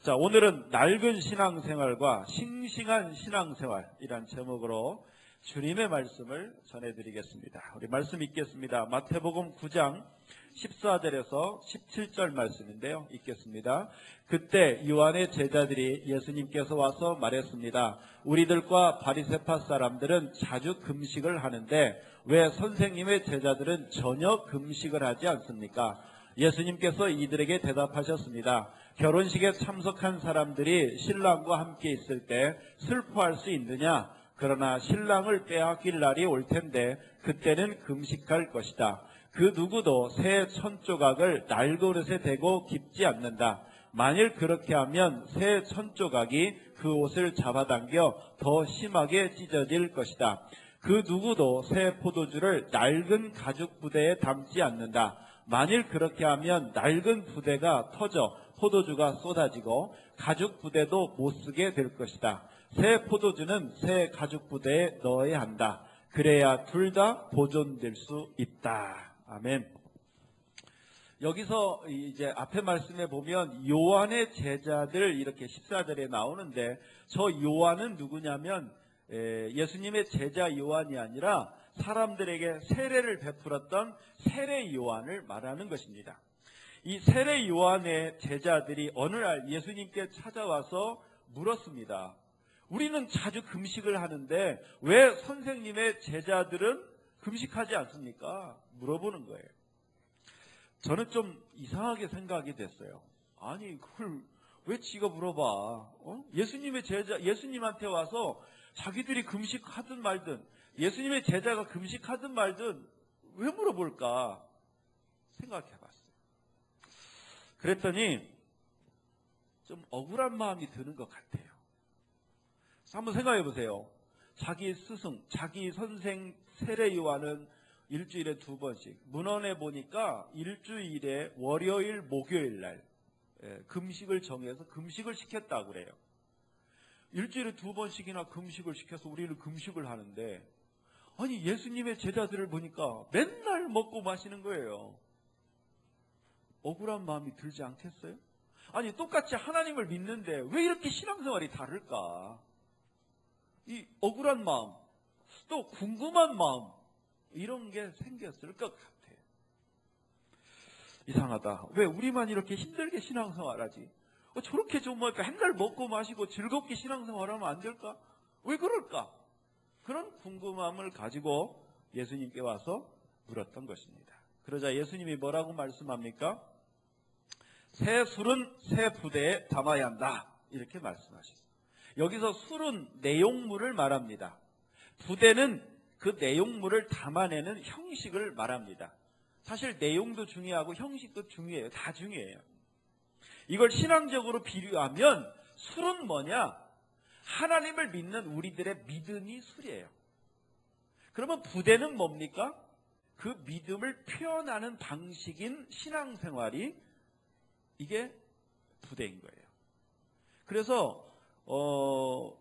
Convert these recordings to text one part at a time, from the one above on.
자, 오늘은 낡은 신앙생활과 싱싱한 신앙생활이란 제목으로 주님의 말씀을 전해드리겠습니다. 우리 말씀 읽겠습니다. 마태복음 9장 14절에서 17절 말씀인데요. 읽겠습니다. 그때 요한의 제자들이 예수님께서 와서 말했습니다. 우리들과 바리새파 사람들은 자주 금식을 하는데 왜 선생님의 제자들은 전혀 금식을 하지 않습니까? 예수님께서 이들에게 대답하셨습니다. 결혼식에 참석한 사람들이 신랑과 함께 있을 때 슬퍼할 수 있느냐? 그러나 신랑을 빼앗길 날이 올 텐데 그때는 금식할 것이다. 그 누구도 새 천조각을 낡은 옷에 대고 깁지 않는다. 만일 그렇게 하면 새 천조각이 그 옷을 잡아당겨 더 심하게 찢어질 것이다. 그 누구도 새 포도주를 낡은 가죽 부대에 담지 않는다. 만일 그렇게 하면 낡은 부대가 터져 포도주가 쏟아지고 가죽 부대도 못 쓰게 될 것이다. 새 포도주는 새 가죽 부대에 넣어야 한다. 그래야 둘 다 보존될 수 있다. 아멘. 여기서 이제 앞에 말씀에 보면 요한의 제자들 이렇게 14절에 나오는데 저 요한은 누구냐면 예수님의 제자 요한이 아니라 사람들에게 세례를 베풀었던 세례 요한을 말하는 것입니다. 이 세례 요한의 제자들이 어느 날 예수님께 찾아와서 물었습니다. 우리는 자주 금식을 하는데 왜 선생님의 제자들은 금식하지 않습니까? 물어보는 거예요. 저는 좀 이상하게 생각이 됐어요. 아니 그걸 왜 지가 물어봐? 예수님의 제자, 예수님한테 와서 자기들이 금식하든 말든 예수님의 제자가 금식하든 말든 왜 물어볼까 생각해봤어요. 그랬더니 좀 억울한 마음이 드는 것 같아요. 한번 생각해 보세요. 자기 스승, 자기 선생 세례 요한은 일주일에 2번씩, 문헌에 보니까 일주일에 월요일, 목요일 날 금식을 정해서 금식을 시켰다고 그래요. 일주일에 2번씩이나 금식을 시켜서 우리는 금식을 하는데 아니 예수님의 제자들을 보니까 맨날 먹고 마시는 거예요. 억울한 마음이 들지 않겠어요? 아니 똑같이 하나님을 믿는데 왜 이렇게 신앙생활이 다를까? 이 억울한 마음, 또 궁금한 마음 이런 게 생겼을 것 같아요. 이상하다. 왜 우리만 이렇게 힘들게 신앙생활하지? 저렇게 좀 맨날 먹고 마시고 즐겁게 신앙생활하면 안 될까? 왜 그럴까? 그런 궁금함을 가지고 예수님께 와서 물었던 것입니다. 그러자 예수님이 뭐라고 말씀합니까? 새 술은 새 부대에 담아야 한다. 이렇게 말씀하셨어요. 여기서 술은 내용물을 말합니다. 부대는 그 내용물을 담아내는 형식을 말합니다. 사실 내용도 중요하고 형식도 중요해요. 다 중요해요. 이걸 신앙적으로 비유하면 술은 뭐냐? 하나님을 믿는 우리들의 믿음이 술이에요. 그러면 부대는 뭡니까? 그 믿음을 표현하는 방식인 신앙생활이 이게 부대인 거예요. 그래서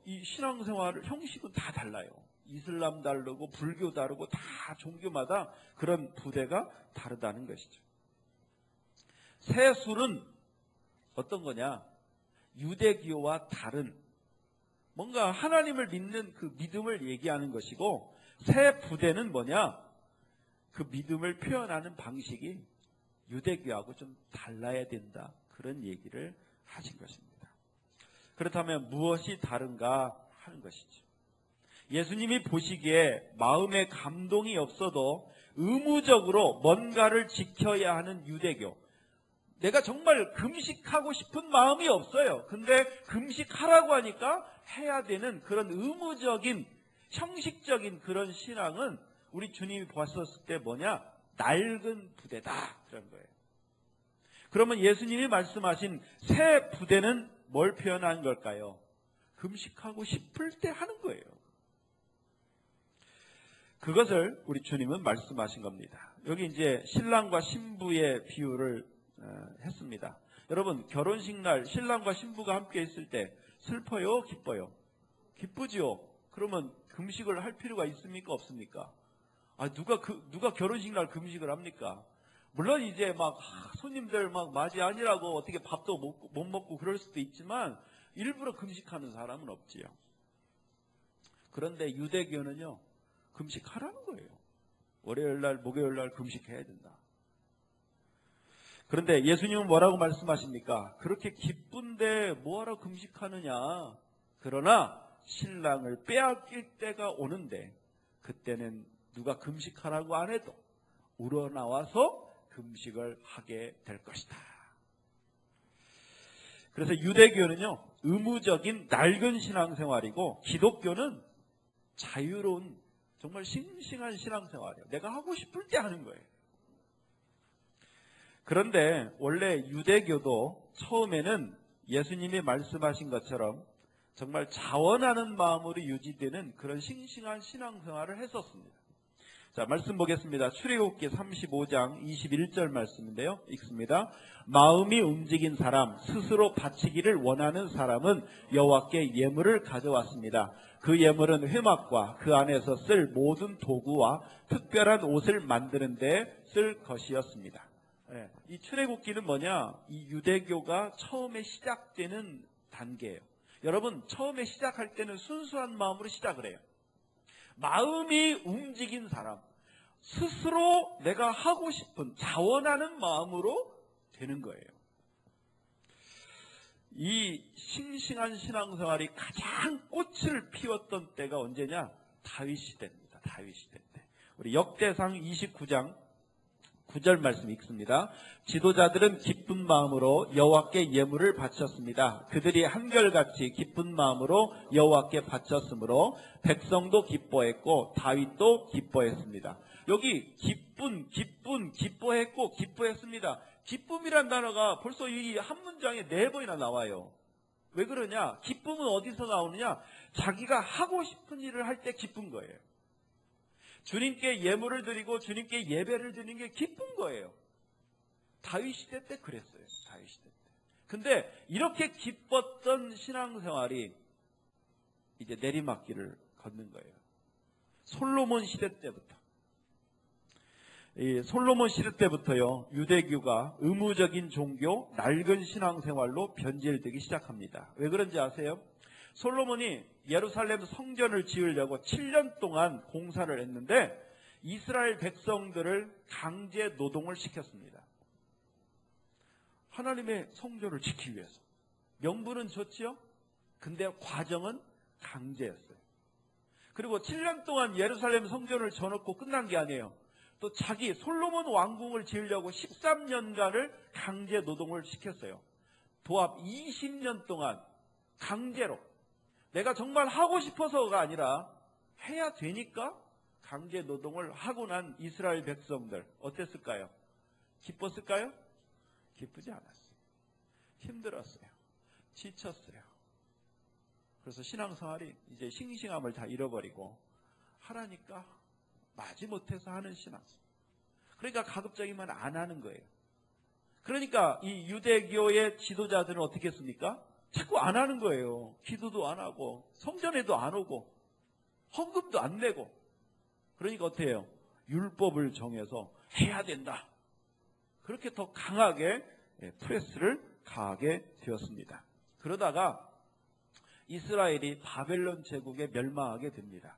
이 신앙생활 형식은 다 달라요. 이슬람 다르고 불교 다르고 다 종교마다 그런 부대가 다르다는 것이죠. 새 술은 어떤 거냐? 유대교와 다른 뭔가 하나님을 믿는 그 믿음을 얘기하는 것이고 새 부대는 뭐냐? 그 믿음을 표현하는 방식이 유대교하고 좀 달라야 된다. 그런 얘기를 하신 것입니다. 그렇다면 무엇이 다른가 하는 것이죠. 예수님이 보시기에 마음에 감동이 없어도 의무적으로 뭔가를 지켜야 하는 유대교. 내가 정말 금식하고 싶은 마음이 없어요. 근데 금식하라고 하니까 해야 되는 그런 의무적인 형식적인 그런 신앙은 우리 주님이 보았었을 때 뭐냐? 낡은 부대다. 그런 거예요. 그러면 예수님이 말씀하신 새 부대는 뭘 표현한 걸까요? 금식하고 싶을 때 하는 거예요. 그것을 우리 주님은 말씀하신 겁니다. 여기 이제 신랑과 신부의 비유를 했습니다. 여러분 결혼식 날 신랑과 신부가 함께 있을 때 슬퍼요? 기뻐요? 기쁘지요? 그러면 금식을 할 필요가 있습니까? 없습니까? 누가 결혼식 날 금식을 합니까? 물론 이제 막 손님들 막 맞이 아니라고 어떻게 밥도 못 먹고 그럴 수도 있지만 일부러 금식하는 사람은 없지요. 그런데 유대교는요, 금식하라는 거예요. 월요일날, 목요일날 금식해야 된다. 그런데 예수님은 뭐라고 말씀하십니까? 그렇게 기쁜데 뭐하러 금식하느냐. 그러나 신랑을 빼앗길 때가 오는데 그때는 누가 금식하라고 안 해도 우러나와서 금식을 하게 될 것이다. 그래서 유대교는요, 의무적인 낡은 신앙생활이고 기독교는 자유로운 정말 싱싱한 신앙생활이에요. 내가 하고 싶을 때 하는 거예요. 그런데 원래 유대교도 처음에는 예수님이 말씀하신 것처럼 정말 자원하는 마음으로 유지되는 그런 싱싱한 신앙생활을 했었습니다. 자, 말씀 보겠습니다. 출애굽기 35장 21절 말씀인데요. 읽습니다. 마음이 움직인 사람, 스스로 바치기를 원하는 사람은 여호와께 예물을 가져왔습니다. 그 예물은 회막과 그 안에서 쓸 모든 도구와 특별한 옷을 만드는 데 쓸 것이었습니다. 네, 이 출애굽기는 뭐냐? 이 유대교가 처음에 시작되는 단계예요. 여러분, 처음에 시작할 때는 순수한 마음으로 시작을 해요. 마음이 움직인 사람, 스스로 내가 하고 싶은 자원하는 마음으로 되는 거예요. 이 싱싱한 신앙생활이 가장 꽃을 피웠던 때가 언제냐? 다윗 시대입니다. 다윗 시대 때. 우리 역대상 29장 9절 말씀 읽습니다. 지도자들은 기쁜 마음으로 여호와께 예물을 바쳤습니다. 그들이 한결같이 기쁜 마음으로 여호와께 바쳤으므로 백성도 기뻐했고 다윗도 기뻐했습니다. 여기 기뻐했고 기뻐했습니다. 기쁨이란 단어가 벌써 이 한 문장에 4번이나 나와요. 왜 그러냐? 기쁨은 어디서 나오느냐? 자기가 하고 싶은 일을 할 때 기쁜 거예요. 주님께 예물을 드리고 주님께 예배를 드리는 게 기쁜 거예요. 다윗 시대 때 그랬어요. 다윗 시대 때. 근데 이렇게 기뻤던 신앙생활이 이제 내리막길을 걷는 거예요. 솔로몬 시대 때부터. 이 솔로몬 시대 때부터요, 유대교가 의무적인 종교, 낡은 신앙생활로 변질되기 시작합니다. 왜 그런지 아세요? 솔로몬이 예루살렘 성전을 지으려고 7년 동안 공사를 했는데 이스라엘 백성들을 강제 노동을 시켰습니다. 하나님의 성전을 지키기 위해서. 명분은 좋지요? 근데 과정은 강제였어요. 그리고 7년 동안 예루살렘 성전을 져놓고 끝난 게 아니에요. 또 자기 솔로몬 왕궁을 지으려고 13년간을 강제 노동을 시켰어요. 도합 20년 동안 강제로. 내가 정말 하고 싶어서가 아니라 해야 되니까 강제 노동을 하고 난 이스라엘 백성들 어땠을까요? 기뻤을까요? 기쁘지 않았어요. 힘들었어요. 지쳤어요. 그래서 신앙생활이 이제 싱싱함을 다 잃어버리고 하라니까 마지못해서 하는 신앙생활. 그러니까 가급적이면 안 하는 거예요. 그러니까 이 유대교의 지도자들은 어떻게 했습니까? 자꾸 안 하는 거예요. 기도도 안 하고 성전에도 안 오고 헌금도 안 내고. 그러니까 어떻게 해요? 율법을 정해서 해야 된다. 그렇게 더 강하게 프레스를 가하게 되었습니다. 그러다가 이스라엘이 바벨론 제국에 멸망하게 됩니다.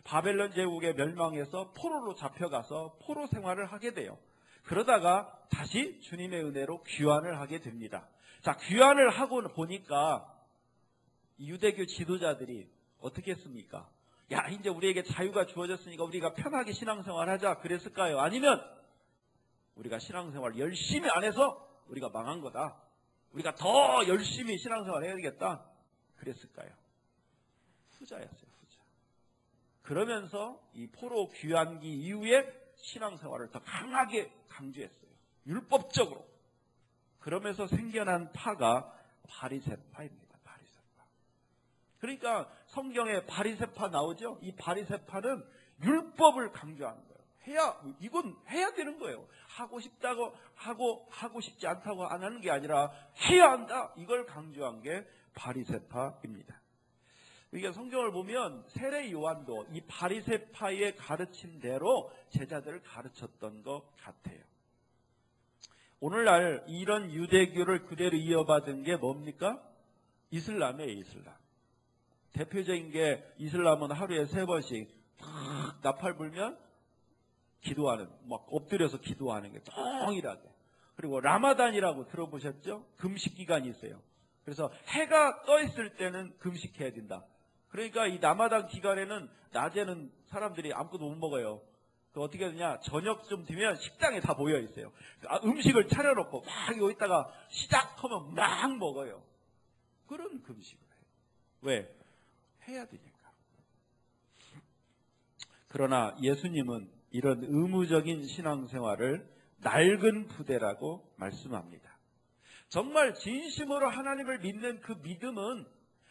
바벨론 제국에 멸망해서 포로로 잡혀가서 포로 생활을 하게 돼요. 그러다가 다시 주님의 은혜로 귀환을 하게 됩니다. 자, 귀환을 하고 보니까 유대교 지도자들이 어떻게 했습니까? 야, 이제 우리에게 자유가 주어졌으니까 우리가 편하게 신앙생활 하자 그랬을까요? 아니면 우리가 신앙생활 열심히 안 해서 우리가 망한 거다. 우리가 더 열심히 신앙생활 해야 되겠다. 그랬을까요? 후자였어요. 후자. 그러면서 이 포로 귀환기 이후에 신앙생활을 더 강하게 강조했어요. 율법적으로. 그러면서 생겨난 파가 바리새파입니다. 바리새파. 그러니까 성경에 바리새파 나오죠? 이 바리새파는 율법을 강조하는 거예요. 이건 해야 되는 거예요. 하고 싶다고 하고 싶지 않다고 안 하는 게 아니라 해야 한다. 이걸 강조한 게 바리새파입니다. 그러니까 성경을 보면 세례 요한도 이 바리새파의 가르침대로 제자들을 가르쳤던 것 같아요. 오늘날 이런 유대교를 그대로 이어받은 게 뭡니까? 이슬람이에요, 이슬람. 대표적인 게 이슬람은 하루에 3번씩 탁 나팔 불면 기도하는, 막 엎드려서 기도하는 게 동일하게. 그리고 라마단이라고 들어보셨죠? 금식 기간이 있어요. 그래서 해가 떠 있을 때는 금식해야 된다. 그러니까 이 라마단 기간에는 낮에는 사람들이 아무것도 못 먹어요. 그 어떻게 되냐? 저녁쯤 되면 식당에 다 모여 있어요. 음식을 차려놓고 막 여기다가 시작하면 막 먹어요. 그런 금식을 해요. 왜? 해야 되니까. 그러나 예수님은 이런 의무적인 신앙생활을 낡은 부대라고 말씀합니다. 정말 진심으로 하나님을 믿는 그 믿음은,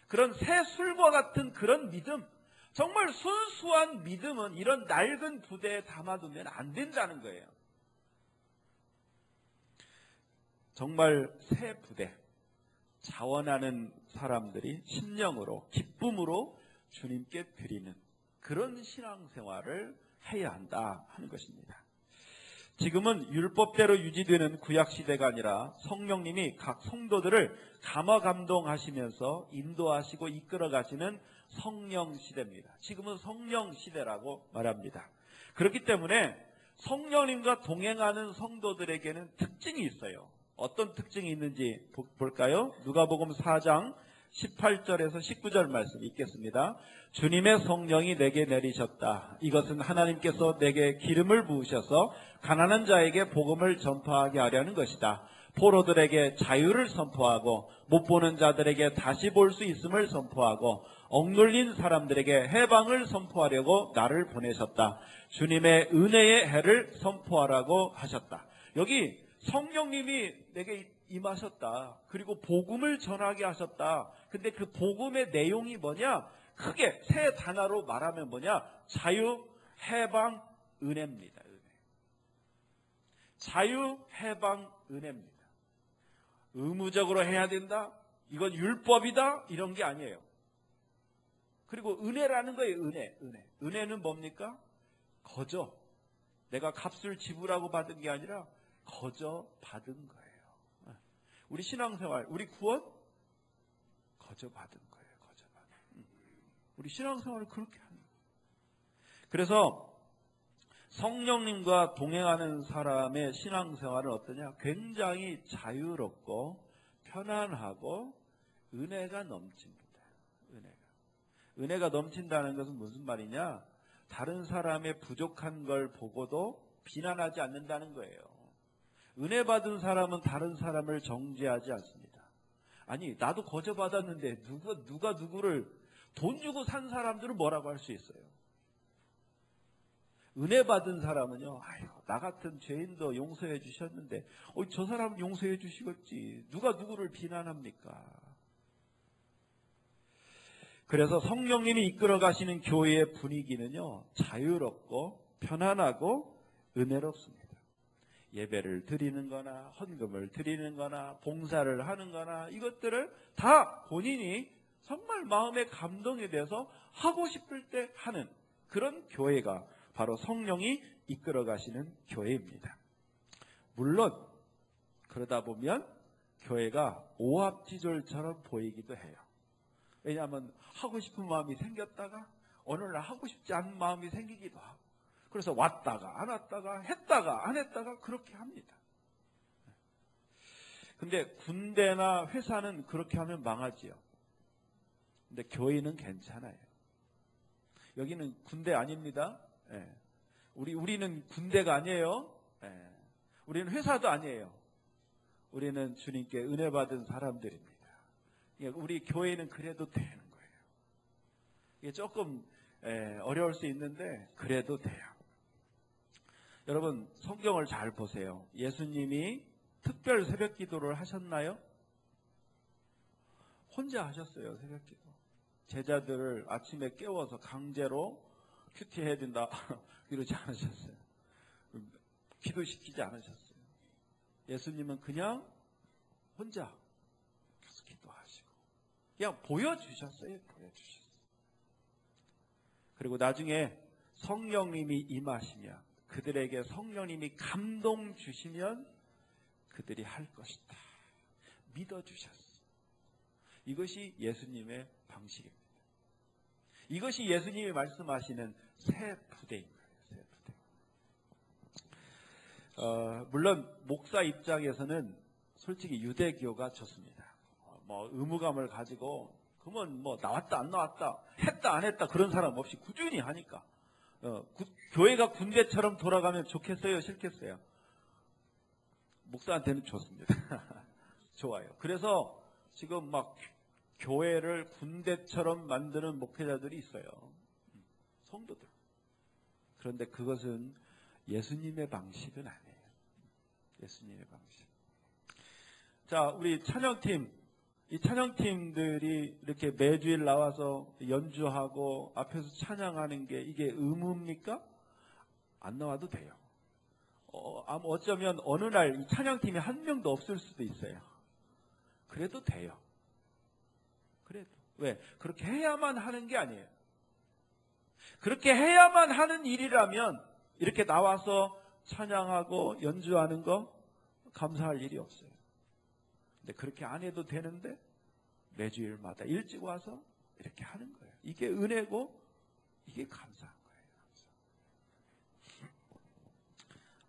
그런 새 술과 같은 그런 믿음, 정말 순수한 믿음은 이런 낡은 부대에 담아두면 안 된다는 거예요. 정말 새 부대, 자원하는 사람들이 심령으로, 기쁨으로 주님께 드리는 그런 신앙생활을 해야 한다 하는 것입니다. 지금은 율법대로 유지되는 구약시대가 아니라 성령님이 각 성도들을 감화감동하시면서 인도하시고 이끌어가시는 성령시대입니다. 지금은 성령시대라고 말합니다. 그렇기 때문에 성령님과 동행하는 성도들에게는 특징이 있어요. 어떤 특징이 있는지 볼까요? 누가복음 4장 18절에서 19절 말씀 읽겠습니다. 주님의 성령이 내게 내리셨다. 이것은 하나님께서 내게 기름을 부으셔서 가난한 자에게 복음을 전파하게 하려는 것이다. 포로들에게 자유를 선포하고 못 보는 자들에게 다시 볼 수 있음을 선포하고 억눌린 사람들에게 해방을 선포하려고 나를 보내셨다. 주님의 은혜의 해를 선포하라고 하셨다. 여기 성령님이 내게 임하셨다. 그리고 복음을 전하게 하셨다. 근데 그 복음의 내용이 뭐냐? 크게 세 단어로 말하면 뭐냐? 자유, 해방, 은혜입니다. 은혜. 자유, 해방, 은혜입니다. 의무적으로 해야 된다? 이건 율법이다? 이런 게 아니에요. 그리고 은혜라는 거예요. 은혜. 은혜는 뭡니까? 거저. 내가 값을 지불하고 받은 게 아니라 거저 받은 거예요. 우리 신앙생활, 우리 구원 거저 받은 거예요. 거저 받은. 우리 신앙생활을 그렇게 하는 거예요. 그래서 성령님과 동행하는 사람의 신앙생활은 어떠냐? 굉장히 자유롭고 편안하고 은혜가 넘칩니다. 은혜가 넘친다는 것은 무슨 말이냐? 다른 사람의 부족한 걸 보고도 비난하지 않는다는 거예요. 은혜 받은 사람은 다른 사람을 정죄하지 않습니다. 아니, 나도 거저 받았는데 누가 누구를 돈 주고 산 사람들은 뭐라고 할 수 있어요? 은혜 받은 사람은요, 아유, 나 같은 죄인도 용서해 주셨는데, 저 사람은 용서해 주시겠지. 누가 누구를 비난합니까? 그래서 성령님이 이끌어 가시는 교회의 분위기는요, 자유롭고 편안하고 은혜롭습니다. 예배를 드리는 거나 헌금을 드리는 거나 봉사를 하는 거나 이것들을 다 본인이 정말 마음에 감동이 돼서 하고 싶을 때 하는 그런 교회가 바로 성령이 이끌어 가시는 교회입니다. 물론 그러다 보면 교회가 오합지졸처럼 보이기도 해요. 왜냐하면 하고 싶은 마음이 생겼다가 어느 날 하고 싶지 않은 마음이 생기기도 하고, 그래서 왔다가 안 왔다가 했다가 안 했다가 그렇게 합니다. 근데 군대나 회사는 그렇게 하면 망하지요. 근데 교회는 괜찮아요. 여기는 군대 아닙니다. 예. 우리는 군대가 아니에요. 예. 우리는 회사도 아니에요. 우리는 주님께 은혜 받은 사람들입니다. 우리 교회는 그래도 되는 거예요. 이게 조금 어려울 수 있는데 그래도 돼요. 여러분, 성경을 잘 보세요. 예수님이 특별 새벽 기도를 하셨나요? 혼자 하셨어요. 새벽 기도. 제자들을 아침에 깨워서 강제로 큐티해야 된다 이러지 않으셨어요. 기도시키지 않으셨어요. 예수님은 그냥 혼자 계속 기도하시고 그냥 보여주셨어요. 그리고 나중에 성령님이 임하시면, 그들에게 성령님이 감동 주시면 그들이 할 것이다. 믿어주셨어. 이것이 예수님의 방식입니다. 이것이 예수님이 말씀하시는 새 부대인 거예요. 새 부대. 물론 목사 입장에서는 솔직히 유대교가 좋습니다. 의무감을 가지고 그러면 나왔다 안 나왔다 했다 안 했다 그런 사람 없이 꾸준히 하니까 교회가 군대처럼 돌아가면 좋겠어요, 싫겠어요? 목사한테는 좋습니다. 좋아요. 그래서 지금 교회를 군대처럼 만드는 목회자들이 있어요. 성도들. 그런데 그것은 예수님의 방식은 아니에요. 예수님의 방식. 자, 우리 찬양팀. 이 찬양팀들이 이렇게 매주일 나와서 연주하고 앞에서 찬양하는 게 이게 의무입니까? 안 나와도 돼요. 어쩌면 어느 날 이 찬양팀이 한 명도 없을 수도 있어요. 그래도 돼요. 그래도. 왜? 그렇게 해야만 하는 게 아니에요. 그렇게 해야만 하는 일이라면 이렇게 나와서 찬양하고 연주하는 거 감사할 일이 없어요. 근데 그렇게 안 해도 되는데 매주일마다 일찍 와서 이렇게 하는 거예요. 이게 은혜고 이게 감사한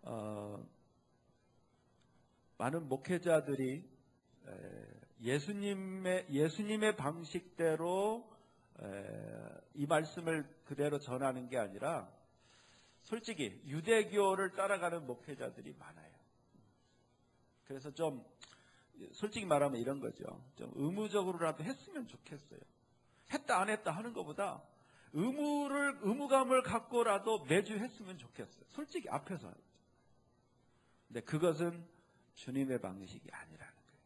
거예요. 많은 목회자들이 예수님의 방식대로 이 말씀을 그대로 전하는 게 아니라 솔직히 유대교를 따라가는 목회자들이 많아요. 그래서 좀 솔직히 말하면 이런 거죠. 좀 의무적으로라도 했으면 좋겠어요. 했다 안 했다 하는 것보다 의무감을 갖고라도 매주 했으면 좋겠어요. 솔직히 앞에서. 근데 그것은 주님의 방식이 아니라는 거예요.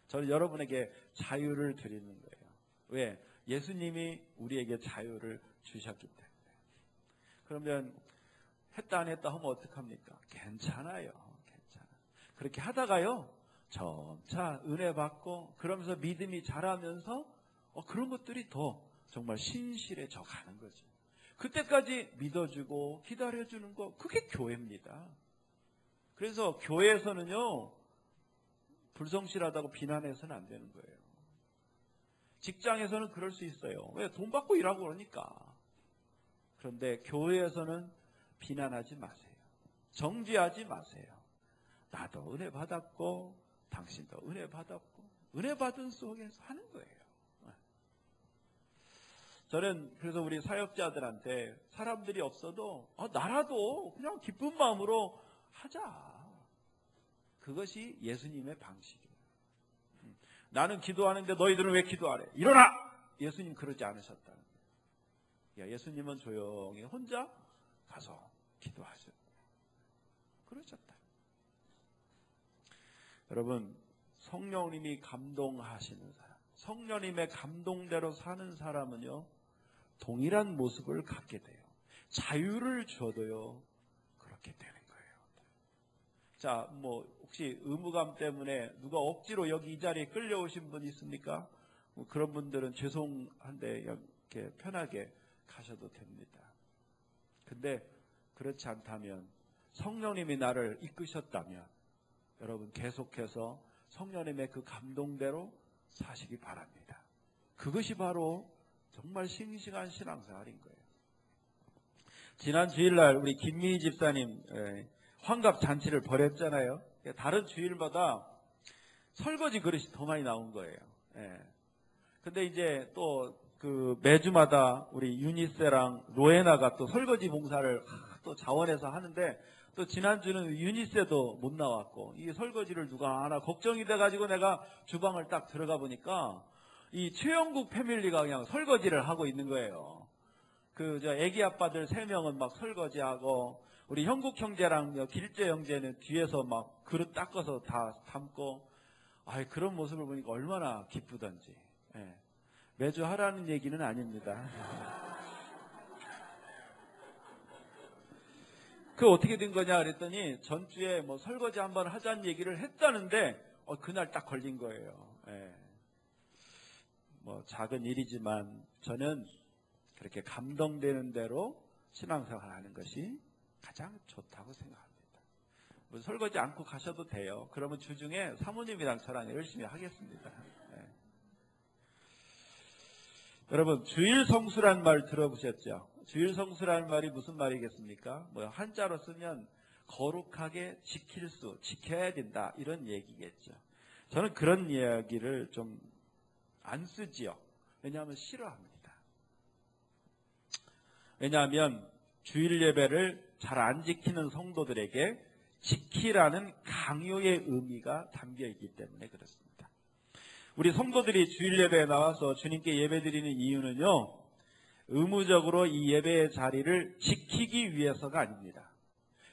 저는 여러분에게 자유를 드리는 거예요. 왜? 예수님이 우리에게 자유를 주셨기 때문에. 그러면 했다 안 했다 하면 어떡합니까? 괜찮아요. 그렇게 하다가요, 점차 은혜 받고 그러면서 믿음이 자라면서 그런 것들이 더 정말 신실해져 가는 거죠. 그때까지 믿어주고 기다려주는 거, 그게 교회입니다. 그래서 교회에서는요, 불성실하다고 비난해서는 안 되는 거예요. 직장에서는 그럴 수 있어요. 왜? 돈 받고 일하고 그러니까. 그런데 교회에서는 비난하지 마세요. 정죄하지 마세요. 나도 은혜 받았고 당신도 은혜 받았고 은혜 받은 속에서 하는 거예요. 저는 그래서 우리 사역자들한테 사람들이 없어도 나라도 그냥 기쁜 마음으로 하자. 그것이 예수님의 방식이에요. 나는 기도하는데 너희들은 왜 기도 안 해? 일어나! 예수님 그러지 않으셨다는 거예요. 예수님은 조용히 혼자 가서 기도하셨고 그러셨다. 여러분, 성령님이 감동하시는 사람, 성령님의 감동대로 사는 사람은요, 동일한 모습을 갖게 돼요. 자유를 줘도요, 그렇게 되는 거예요. 자, 혹시 의무감 때문에 누가 억지로 여기 이 자리에 끌려오신 분 있습니까? 그런 분들은 죄송한데 이렇게 편하게 가셔도 됩니다. 근데 그렇지 않다면, 성령님이 나를 이끄셨다면 여러분 계속해서 성령님의 그 감동대로 사시기 바랍니다. 그것이 바로 정말 싱싱한 신앙생활인 거예요. 지난 주일날 우리 김미희 집사님 환갑 잔치를 벌였잖아요. 다른 주일마다 설거지 그릇이 더 많이 나온 거예요. 근데 이제 또 그 매주마다 우리 유니세랑 로에나가 또 설거지 봉사를 또 자원해서 하는데 또 지난주는 유니세도 못 나왔고 이 설거지를 누가 하나 걱정이 돼가지고 내가 주방을 딱 들어가 보니까 이 최영국 패밀리가 그냥 설거지를 하고 있는 거예요. 애기 아빠들 3명은 막 설거지하고 우리 형국 형제랑 길재 형제는 뒤에서 막 그릇 닦아서 다 담고 그런 모습을 보니까 얼마나 기쁘던지. 매주 하라는 얘기는 아닙니다. 그 어떻게 된 거냐 그랬더니 전주에 설거지 한번 하자는 얘기를 했다는데 그날 딱 걸린 거예요. 작은 일이지만 저는 그렇게 감동되는 대로 신앙생활 하는 것이 가장 좋다고 생각합니다. 설거지 않고 가셔도 돼요. 그러면 주중에 사모님이랑 저랑 열심히 하겠습니다. 네. 여러분, 주일 성수란 말 들어보셨죠? 주일 성수라는 말이 무슨 말이겠습니까? 한자로 쓰면 거룩하게 지켜야 된다, 이런 얘기겠죠. 저는 그런 이야기를 좀 안 쓰지요. 왜냐하면 싫어합니다. 왜냐하면 주일 예배를 잘 안 지키는 성도들에게 지키라는 강요의 의미가 담겨 있기 때문에 그렇습니다. 우리 성도들이 주일 예배에 나와서 주님께 예배드리는 이유는요, 의무적으로 이 예배의 자리를 지키기 위해서가 아닙니다.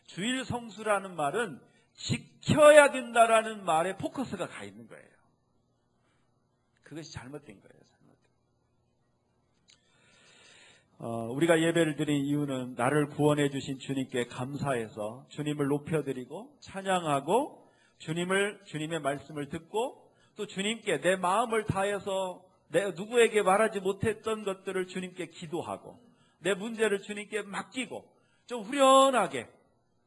주일 성수라는 말은 지켜야 된다라는 말에 포커스가 가 있는 거예요. 그것이 잘못된 거예요. 우리가 예배를 드린 이유는 나를 구원해 주신 주님께 감사해서 주님을 높여드리고 찬양하고 주님의 말씀을 듣고 또 주님께 내 마음을 다해서 내 누구에게 말하지 못했던 것들을 주님께 기도하고 내 문제를 주님께 맡기고 좀 후련하게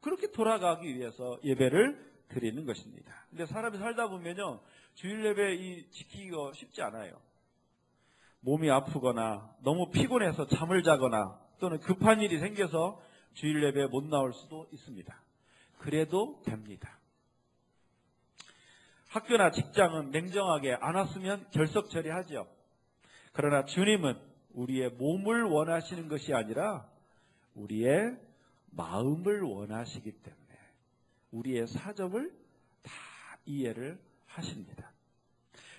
그렇게 돌아가기 위해서 예배를 드리는 것입니다. 근데 사람이 살다 보면요, 주일 예배 지키기가 쉽지 않아요. 몸이 아프거나 너무 피곤해서 잠을 자거나 또는 급한 일이 생겨서 주일 예배에 못 나올 수도 있습니다. 그래도 됩니다. 학교나 직장은 냉정하게 안 왔으면 결석 처리하죠. 그러나 주님은 우리의 몸을 원하시는 것이 아니라 우리의 마음을 원하시기 때문에 우리의 사정을 다 이해를 하십니다.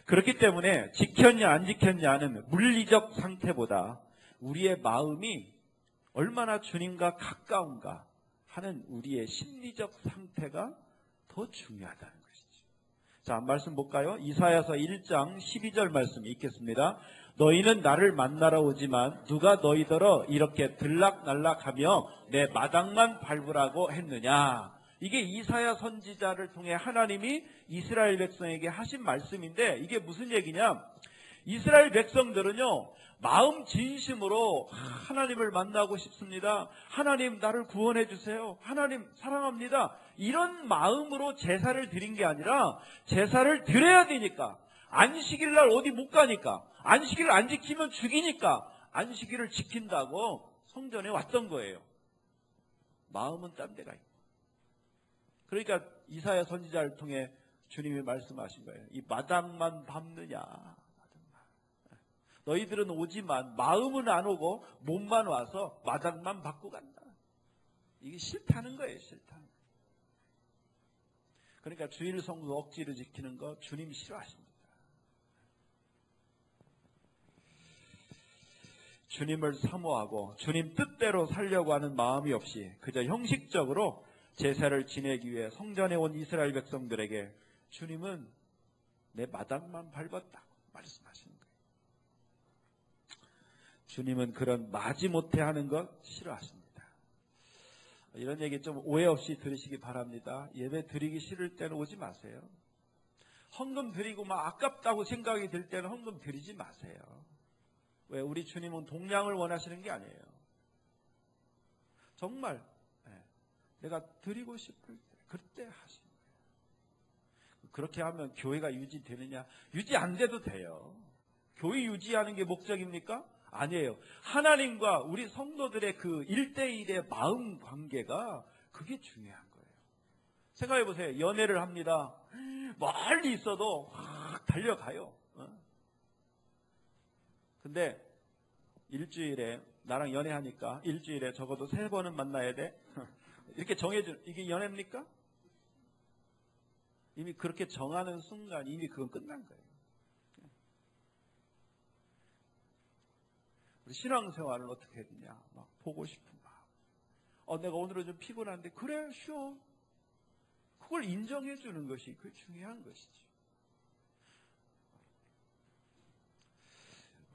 그렇기 때문에 지켰냐 안 지켰냐는 물리적 상태보다 우리의 마음이 얼마나 주님과 가까운가 하는 우리의 심리적 상태가 더 중요하다는 것이죠. 자, 말씀 볼까요? 이사야서 1장 12절 말씀이 있겠습니다. 너희는 나를 만나러 오지만 누가 너희더러 이렇게 들락날락하며 내 마당만 밟으라고 했느냐. 이게 이사야 선지자를 통해 하나님이 이스라엘 백성에게 하신 말씀인데 이게 무슨 얘기냐? 이스라엘 백성들은요, 마음 진심으로 하나님을 만나고 싶습니다. 하나님 나를 구원해 주세요. 하나님 사랑합니다. 이런 마음으로 제사를 드린 게 아니라 제사를 드려야 되니까, 안식일 날 어디 못 가니까, 안식일을 안 지키면 죽이니까 안식일을 지킨다고 성전에 왔던 거예요. 마음은 딴 데가 있고. 그러니까 이사야 선지자를 통해 주님이 말씀하신 거예요. 이 마당만 밟느냐. 너희들은 오지만 마음은 안 오고 몸만 와서 마당만 밟고 간다. 이게 싫다는 거예요. 싫다는 거예요. 그러니까 주일 성수 억지로 지키는 거 주님이 싫어하십니다. 주님을 사모하고 주님 뜻대로 살려고 하는 마음이 없이 그저 형식적으로 제사를 지내기 위해 성전에 온 이스라엘 백성들에게 주님은 내 마당만 밟았다고 말씀하시는 거예요. 주님은 그런 마지못해 하는 것 싫어하십니다. 이런 얘기 좀 오해 없이 들으시기 바랍니다. 예배 드리기 싫을 때는 오지 마세요. 헌금 드리고 막 아깝다고 생각이 들 때는 헌금 드리지 마세요. 왜? 우리 주님은 동량을 원하시는 게 아니에요. 정말 내가 드리고 싶을 때 그때 하시는 거예요. 그렇게 하면 교회가 유지되느냐? 유지 안 돼도 돼요. 교회 유지하는 게 목적입니까? 아니에요. 하나님과 우리 성도들의 그 1대1의 마음 관계가 그게 중요한 거예요. 생각해 보세요. 연애를 합니다. 멀리 있어도 확 달려가요. 근데 일주일에 나랑 연애하니까 일주일에 적어도 3번은 만나야 돼. 이렇게 정해준, 이게 연애입니까? 이미 그렇게 정하는 순간 이미 그건 끝난 거예요. 우리 신앙생활을 어떻게 했냐? 막 보고 싶은 마음. 내가 오늘은 좀 피곤한데 그래 쉬어. 그걸 인정해 주는 것이 그 중요한 것이지.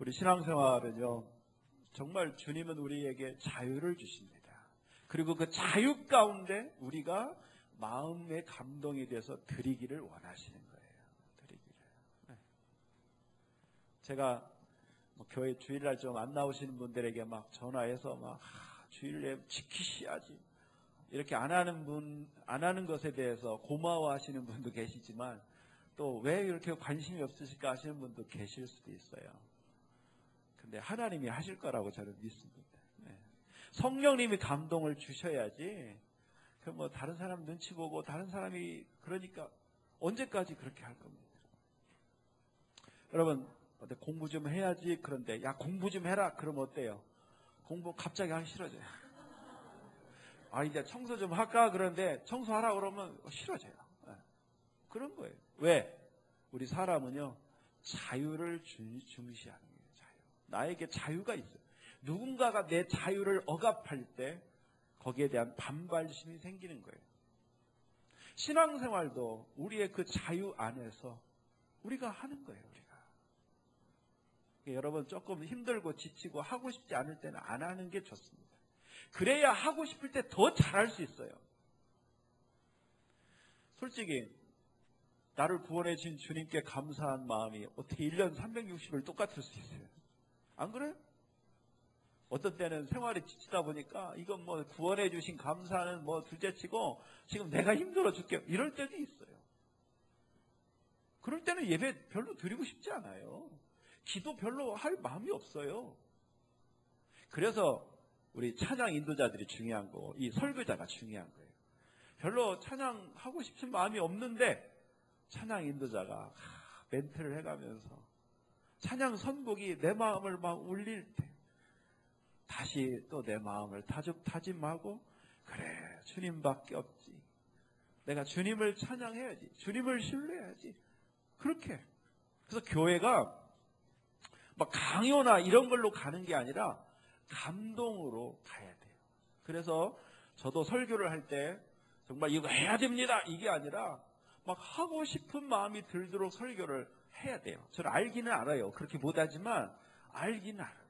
우리 신앙생활은요, 정말 주님은 우리에게 자유를 주십니다. 그리고 그 자유 가운데 우리가 마음의 감동이 돼서 드리기를 원하시는 거예요. 드리기를. 네. 제가 교회 주일날 좀 안 나오시는 분들에게 막 전화해서 막 주일에 지키셔야지 이렇게 안 하는 것에 대해서 고마워하시는 분도 계시지만 또 왜 이렇게 관심이 없으실까 하시는 분도 계실 수도 있어요. 근데 하나님이 하실 거라고 저는 믿습니다. 네. 성령님이 감동을 주셔야지 그 뭐 다른 사람 눈치 보고 다른 사람이 그러니까 언제까지 그렇게 할 겁니다. 여러분 공부 좀 해야지. 그런데 야 공부 좀 해라. 그러면 어때요? 공부 갑자기 하기 싫어져요. 아 이제 청소 좀 할까? 그런데 청소하라 그러면 싫어져요. 네. 그런 거예요. 왜? 우리 사람은요 자유를 중시하는 거예요. 자유. 나에게 자유가 있어요. 누군가가 내 자유를 억압할 때 거기에 대한 반발심이 생기는 거예요. 신앙생활도 우리의 그 자유 안에서 우리가 하는 거예요. 여러분 조금 힘들고 지치고 하고 싶지 않을 때는 안 하는 게 좋습니다. 그래야 하고 싶을 때 더 잘할 수 있어요. 솔직히 나를 구원해 주신 주님께 감사한 마음이 어떻게 1년 360일 똑같을 수 있어요? 안 그래요? 어떤 때는 생활이 지치다 보니까 이건 뭐 구원해 주신 감사는 뭐 둘째치고 지금 내가 힘들어 죽게 이럴 때도 있어요. 그럴 때는 예배 별로 드리고 싶지 않아요. 기도 별로 할 마음이 없어요. 그래서 우리 찬양 인도자들이 중요한 거, 이 설교자가 중요한 거예요. 별로 찬양하고 싶은 마음이 없는데 찬양 인도자가 멘트를 해가면서 찬양 선곡이 내 마음을 막 울릴 때 다시 또 내 마음을 다짐하고 그래 주님밖에 없지. 내가 주님을 찬양해야지. 주님을 신뢰해야지. 그렇게. 그래서 교회가 막 강요나 이런 걸로 가는 게 아니라 감동으로 가야 돼요. 그래서 저도 설교를 할 때 정말 이거 해야 됩니다. 이게 아니라 막 하고 싶은 마음이 들도록 설교를 해야 돼요. 저는 알기는 알아요. 그렇게 못하지만 알기는 알아요.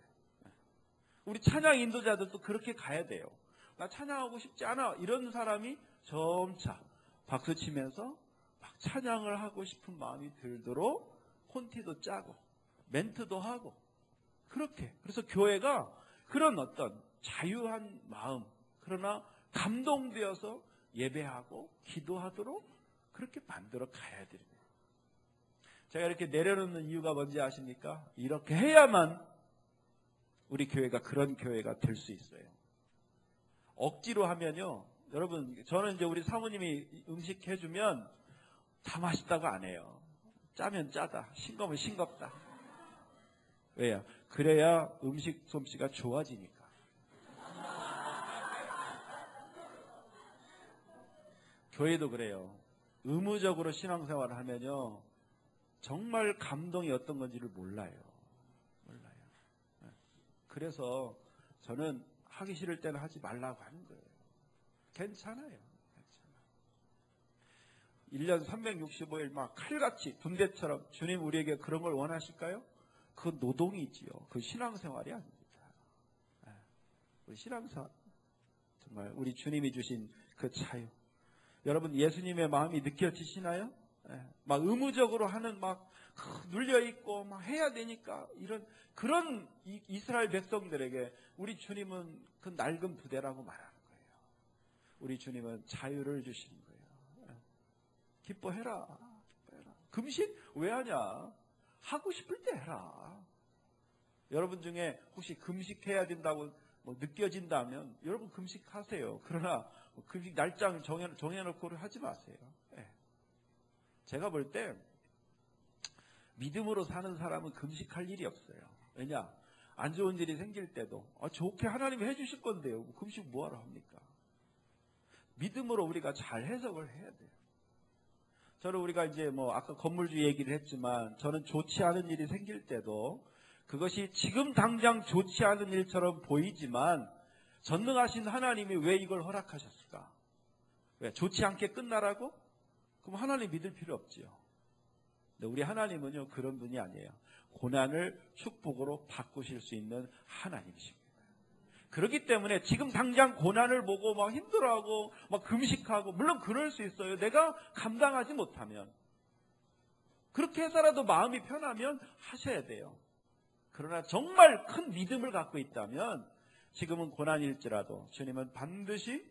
우리 찬양 인도자들도 그렇게 가야 돼요. 나 찬양하고 싶지 않아. 이런 사람이 점차 박수 치면서 막 찬양을 하고 싶은 마음이 들도록 콘티도 짜고 멘트도 하고 그렇게. 그래서 교회가 그런 어떤 자유한 마음 그러나 감동되어서 예배하고 기도하도록 그렇게 만들어 가야 됩니다. 제가 이렇게 내려놓는 이유가 뭔지 아십니까? 이렇게 해야만 우리 교회가 그런 교회가 될 수 있어요. 억지로 하면요. 여러분 저는 이제 우리 사모님이 음식 해주면 다 맛있다고 안 해요. 짜면 짜다. 싱거우면 싱겁다. 왜요? 그래야 음식 솜씨가 좋아지니까. 교회도 그래요. 의무적으로 신앙생활을 하면요. 정말 감동이 어떤 건지를 몰라요. 그래서 저는 하기 싫을 때는 하지 말라고 하는 거예요. 괜찮아요. 1년 365일 막 칼같이 분대처럼 주님 우리에게 그런 걸 원하실까요? 그건 노동이지요. 그 신앙생활이 아닙니다. 우리 신앙생활 정말 우리 주님이 주신 그 자유. 여러분 예수님의 마음이 느껴지시나요? 막 의무적으로 하는 막 눌려있고 막 해야 되니까 이런 그런 이스라엘 백성들에게 우리 주님은 그 낡은 부대라고 말하는 거예요. 우리 주님은 자유를 주시는 거예요. 기뻐해라. 금식 왜 하냐? 하고 싶을 때 해라. 여러분 중에 혹시 금식해야 된다고 뭐 느껴진다면 여러분 금식하세요. 그러나 금식 날짜 정해놓고 하지 마세요. 제가 볼 때 믿음으로 사는 사람은 금식할 일이 없어요. 왜냐? 안 좋은 일이 생길 때도 좋게 하나님이 해주실 건데요. 금식 뭐하러 합니까? 믿음으로 우리가 잘 해석을 해야 돼요. 저는 우리가 이제 뭐 아까 건물주 얘기를 했지만 저는 좋지 않은 일이 생길 때도 그것이 지금 당장 좋지 않은 일처럼 보이지만 전능하신 하나님이 왜 이걸 허락하셨을까? 왜? 좋지 않게 끝나라고? 그럼 하나님 믿을 필요 없지요. 근데 우리 하나님은요 그런 분이 아니에요. 고난을 축복으로 바꾸실 수 있는 하나님이십니다. 그렇기 때문에 지금 당장 고난을 보고 막 힘들어하고 막 금식하고 물론 그럴 수 있어요. 내가 감당하지 못하면 그렇게 해서라도 마음이 편하면 하셔야 돼요. 그러나 정말 큰 믿음을 갖고 있다면 지금은 고난일지라도 주님은 반드시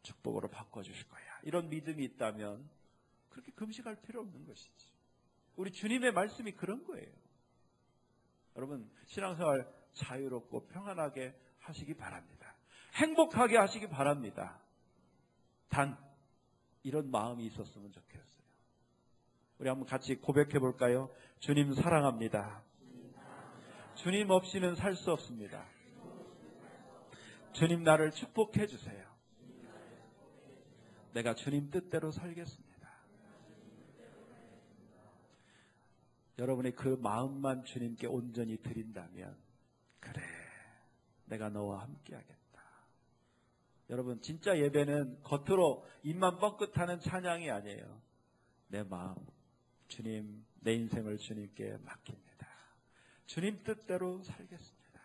축복으로 바꿔주실 거야. 이런 믿음이 있다면 그렇게 금식할 필요 없는 것이지. 우리 주님의 말씀이 그런 거예요. 여러분, 신앙생활 자유롭고 평안하게 하시기 바랍니다. 행복하게 하시기 바랍니다. 단 이런 마음이 있었으면 좋겠어요. 우리 한번 같이 고백해 볼까요? 주님 사랑합니다. 주님 없이는 살 수 없습니다. 주님 나를 축복해 주세요. 내가 주님 뜻대로 살겠습니다. 여러분의 그 마음만 주님께 온전히 드린다면, 그래, 내가 너와 함께 하겠다. 여러분, 진짜 예배는 겉으로 입만 뻥끗하는 찬양이 아니에요. 내 마음, 주님, 내 인생을 주님께 맡깁니다. 주님 뜻대로 살겠습니다.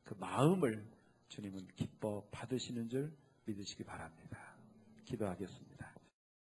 그 마음을 주님은 기뻐 받으시는 줄 믿으시기 바랍니다. 기도하겠습니다.